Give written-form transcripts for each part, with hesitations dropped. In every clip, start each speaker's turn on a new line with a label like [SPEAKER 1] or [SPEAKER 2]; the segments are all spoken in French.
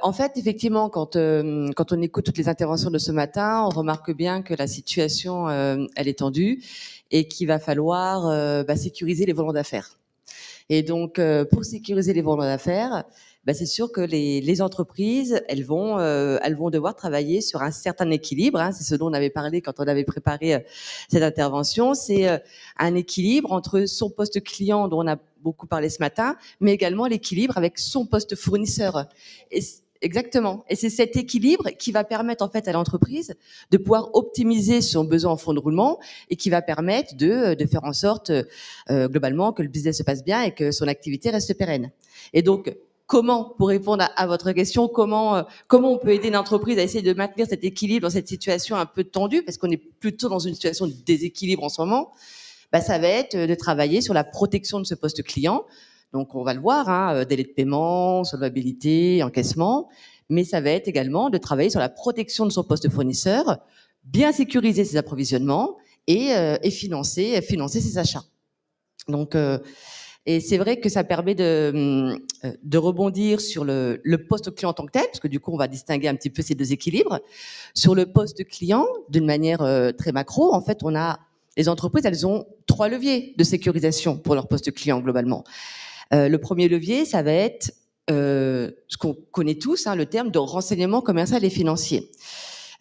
[SPEAKER 1] En fait, effectivement, quand on écoute toutes les interventions de ce matin, on remarque bien que la situation, elle est tendue et qu'il va falloir sécuriser les volants d'affaires. Et donc, pour sécuriser les volants d'affaires, c'est sûr que les entreprises, elles vont devoir travailler sur un certain équilibre. Hein, c'est ce dont on avait parlé quand on avait préparé cette intervention. C'est un équilibre entre son poste client, dont on a beaucoup parlé ce matin, mais également l'équilibre avec son poste fournisseur. Exactement. Et c'est cet équilibre qui va permettre en fait à l'entreprise de pouvoir optimiser son besoin en fonds de roulement et qui va permettre de faire en sorte globalement que le business se passe bien et que son activité reste pérenne. Et donc, comment, pour répondre à votre question, comment on peut aider une entreprise à essayer de maintenir cet équilibre dans cette situation un peu tendue, parce qu'on est plutôt dans une situation de déséquilibre en ce moment, ça va être de travailler sur la protection de ce poste client. Donc, on va le voir, hein, délai de paiement, solvabilité, encaissement. Mais ça va être également de travailler sur la protection de son poste fournisseur, bien sécuriser ses approvisionnements et financer ses achats. Donc, et c'est vrai que ça permet de rebondir sur le poste client en tant que tel, parce que du coup, on va distinguer un petit peu ces deux équilibres. Sur le poste client, d'une manière très macro, en fait, les entreprises, elles ont 3 leviers de sécurisation pour leur poste client globalement. Le premier levier, ça va être ce qu'on connaît tous, hein, le terme de renseignement commercial et financier.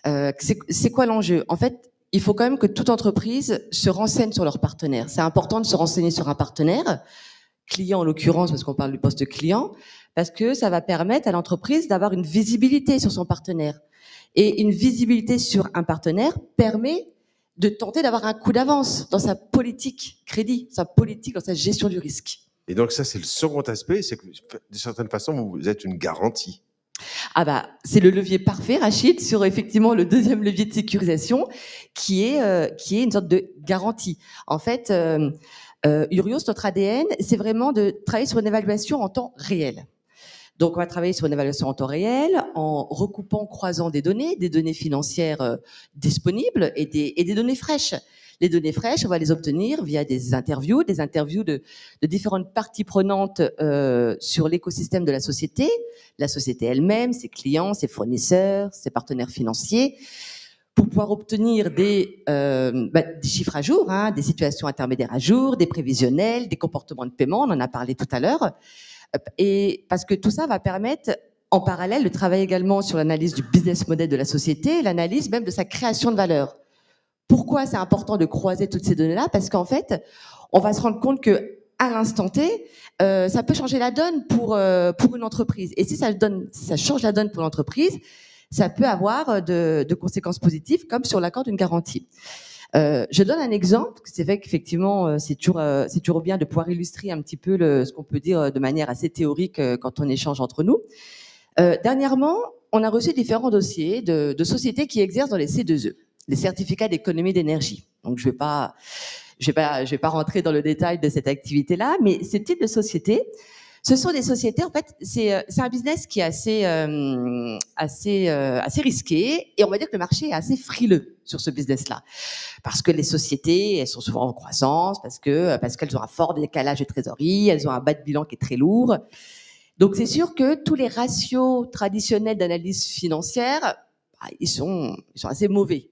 [SPEAKER 1] C'est quoi l'enjeu? En fait, il faut quand même que toute entreprise se renseigne sur leurs partenaires. C'est important de se renseigner sur un partenaire, client en l'occurrence, parce qu'on parle du poste client, parce que ça va permettre à l'entreprise d'avoir une visibilité sur son partenaire. Et une visibilité sur un partenaire permet de tenter d'avoir un coup d'avance dans sa politique crédit, sa politique dans sa gestion du risque.
[SPEAKER 2] Et donc ça, c'est le second aspect, c'est que de certaine façon, vous êtes une garantie.
[SPEAKER 1] C'est le levier parfait, Rachid, sur effectivement le deuxième levier de sécurisation, qui est une sorte de garantie. En fait, Urios, notre ADN, c'est vraiment de travailler sur une évaluation en temps réel. Donc, on va travailler sur une évaluation en temps réel, en recoupant, croisant des données financières disponibles et des données fraîches. Les données fraîches, on va les obtenir via des interviews de différentes parties prenantes sur l'écosystème de la société elle-même, ses clients, ses fournisseurs, ses partenaires financiers, pour pouvoir obtenir des chiffres à jour, hein, des situations intermédiaires à jour, des prévisionnels, des comportements de paiement, on en a parlé tout à l'heure, et parce que tout ça va permettre en parallèle de travailler également sur l'analyse du business model de la société, l'analyse même de sa création de valeur. Pourquoi c'est important de croiser toutes ces données-là? Parce qu'en fait, on va se rendre compte que à l'instant T, ça peut changer la donne pour une entreprise. Et si ça change la donne pour l'entreprise, ça peut avoir de conséquences positives, comme sur l'accord d'une garantie. Je donne un exemple. C'est vrai qu'effectivement, c'est toujours bien de pouvoir illustrer un petit peu ce qu'on peut dire de manière assez théorique quand on échange entre nous. Dernièrement, on a reçu différents dossiers de sociétés qui exercent dans les C2E. Les certificats d'économie d'énergie. Donc, je vais pas rentrer dans le détail de cette activité-là, mais ce type de société, ce sont des sociétés, en fait, c'est un business qui est assez risqué, et on va dire que le marché est assez frileux sur ce business-là. Parce que les sociétés, elles sont souvent en croissance, parce qu'elles ont un fort décalage de trésorerie, elles ont un bas de bilan qui est très lourd. Donc, c'est sûr que tous les ratios traditionnels d'analyse financière, ils sont assez mauvais.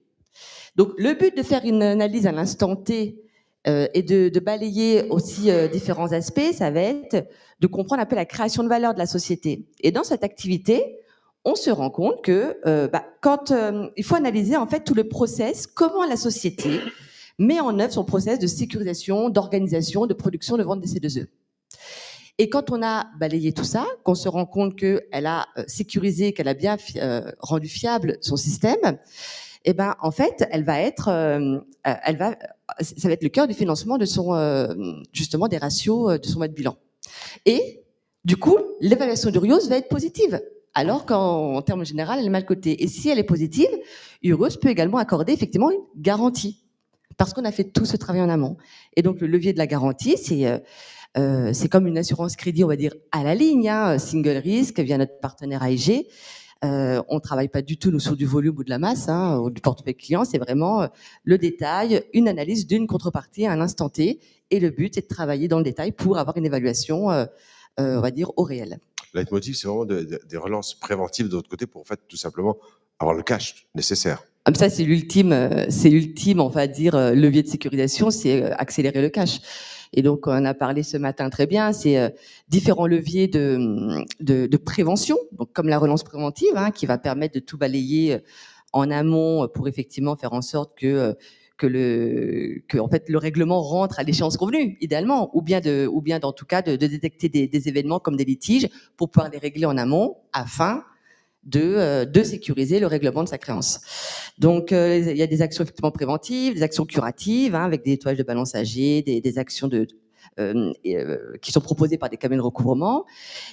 [SPEAKER 1] Donc, le but de faire une analyse à l'instant T et de balayer aussi différents aspects, ça va être de comprendre un peu la création de valeur de la société. Et dans cette activité, on se rend compte que il faut analyser en fait tout le process, comment la société met en œuvre son process de sécurisation, d'organisation, de production, de vente des C2E. Et quand on a balayé tout ça, qu'on se rend compte qu'elle a sécurisé, qu'elle a bien rendu fiable son système, eh ben, en fait, ça va être le cœur du financement de justement des ratios de son mode bilan. Et, du coup, l'évaluation d'Urios va être positive, alors qu'en termes généraux, elle est mal cotée. Et si elle est positive, Urios peut également accorder effectivement une garantie, parce qu'on a fait tout ce travail en amont. Et donc, le levier de la garantie, c'est comme une assurance crédit, on va dire, à la ligne, hein, single risk, via notre partenaire AIG. On ne travaille pas du tout nous sur du volume ou de la masse, hein, ou du portefeuille client, c'est vraiment le détail, une analyse d'une contrepartie à un instant T, et le but c'est de travailler dans le détail pour avoir une évaluation, on va dire, au réel.
[SPEAKER 2] Le leitmotiv, c'est vraiment des relances préventives de l'autre côté pour en fait tout simplement avoir le cash nécessaire.
[SPEAKER 1] Comme ça, c'est l'ultime, on va dire, levier de sécurisation, c'est accélérer le cash. Et donc, on en a parlé ce matin très bien, c'est différents leviers de prévention, donc comme la relance préventive, hein, qui va permettre de tout balayer en amont pour effectivement faire en sorte que en fait le règlement rentre à l'échéance convenue, idéalement, ou bien en tout cas de détecter des événements comme des litiges pour pouvoir les régler en amont afin de sécuriser le règlement de sa créance. Donc, il y a des actions effectivement préventives, des actions curatives, hein, avec des nettoyages de balance âgées, des actions qui sont proposées par des cabinets de recouvrement.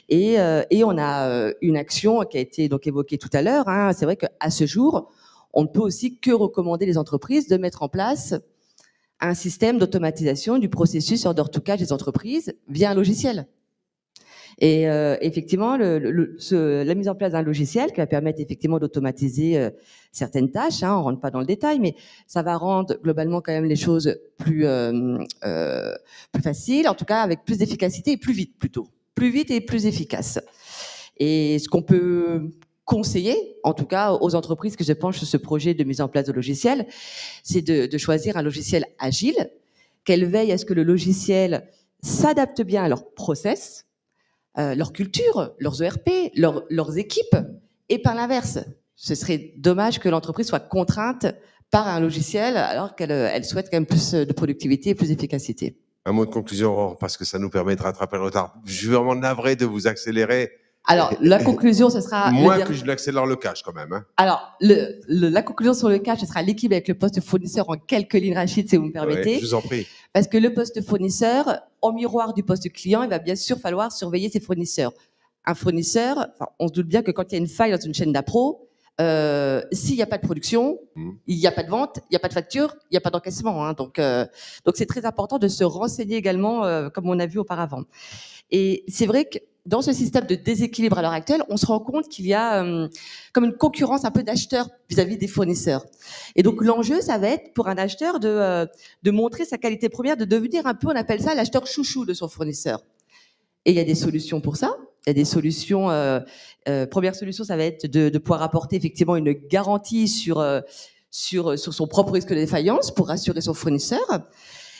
[SPEAKER 1] Et on a une action qui a été donc évoquée tout à l'heure. Hein. C'est vrai qu'à ce jour, on ne peut aussi que recommander les entreprises de mettre en place un système d'automatisation du processus order to cash des entreprises via un logiciel. Et effectivement, la mise en place d'un logiciel qui va permettre effectivement d'automatiser certaines tâches, hein, on rentre pas dans le détail, mais ça va rendre globalement quand même les choses plus faciles, en tout cas avec plus d'efficacité et plus vite plutôt, plus vite et plus efficace. Et ce qu'on peut conseiller, en tout cas aux entreprises que je penche sur ce projet de mise en place de logiciel, c'est de choisir un logiciel agile, qu'elles veillent à ce que le logiciel s'adapte bien à leur process, leur culture, leurs ERP, leurs équipes, et par l'inverse. Ce serait dommage que l'entreprise soit contrainte par un logiciel alors qu'elle souhaite quand même plus de productivité et plus d'efficacité.
[SPEAKER 2] Un mot de conclusion, Aurore, parce que ça nous permet de rattraper le retard. Je suis vraiment navré de vous accélérer.
[SPEAKER 1] Alors, la conclusion, ce sera...
[SPEAKER 2] Moins que je n'accélère le cash, quand même. Hein.
[SPEAKER 1] Alors, la conclusion sur le cash, ce sera l'équilibre avec le poste fournisseur en quelques lignes, Rachid, si vous me permettez.
[SPEAKER 2] Ouais, je vous en prie.
[SPEAKER 1] Parce que le poste fournisseur, en miroir du poste client, il va bien sûr falloir surveiller ses fournisseurs. Un fournisseur, on se doute bien que quand il y a une faille dans une chaîne d'appro, s'il n'y a pas de production, il n'y a pas de vente, il n'y a pas de facture, il n'y a pas d'encaissement. Hein. Donc, c'est très important de se renseigner également, comme on a vu auparavant. Et c'est vrai que dans ce système de déséquilibre à l'heure actuelle, on se rend compte qu'il y a comme une concurrence un peu d'acheteurs vis-à-vis des fournisseurs. Et donc l'enjeu, ça va être pour un acheteur de montrer sa qualité première, de devenir un peu, on appelle ça l'acheteur chouchou de son fournisseur. Et il y a des solutions pour ça. Il y a des solutions. Première solution, ça va être de pouvoir apporter effectivement une garantie sur son propre risque de défaillance pour rassurer son fournisseur.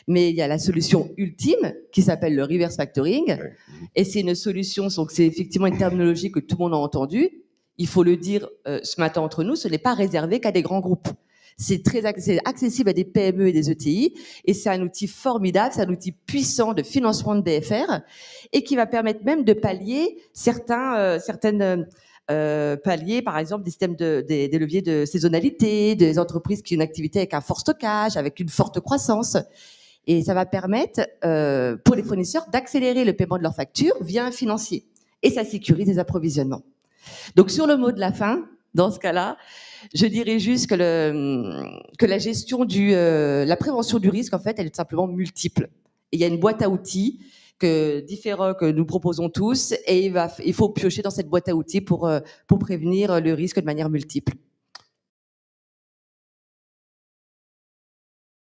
[SPEAKER 1] Mais il y a la solution ultime qui s'appelle le reverse factoring. Et c'est une solution, donc c'est effectivement une terminologie que tout le monde a entendue. Il faut le dire ce matin entre nous, ce n'est pas réservé qu'à des grands groupes. C'est accessible à des PME et des ETI. Et c'est un outil formidable, c'est un outil puissant de financement de BFR et qui va permettre même de pallier certaines pallier, par exemple, des systèmes des leviers de saisonnalité, des entreprises qui ont une activité avec un fort stockage, avec une forte croissance. Et ça va permettre pour les fournisseurs d'accélérer le paiement de leurs factures via un financier. Et ça sécurise les approvisionnements. Donc sur le mot de la fin, dans ce cas-là, je dirais juste que la gestion la prévention du risque, en fait, elle est tout simplement multiple. Et il y a une boîte à outils que nous proposons tous, et il faut piocher dans cette boîte à outils pour prévenir le risque de manière multiple.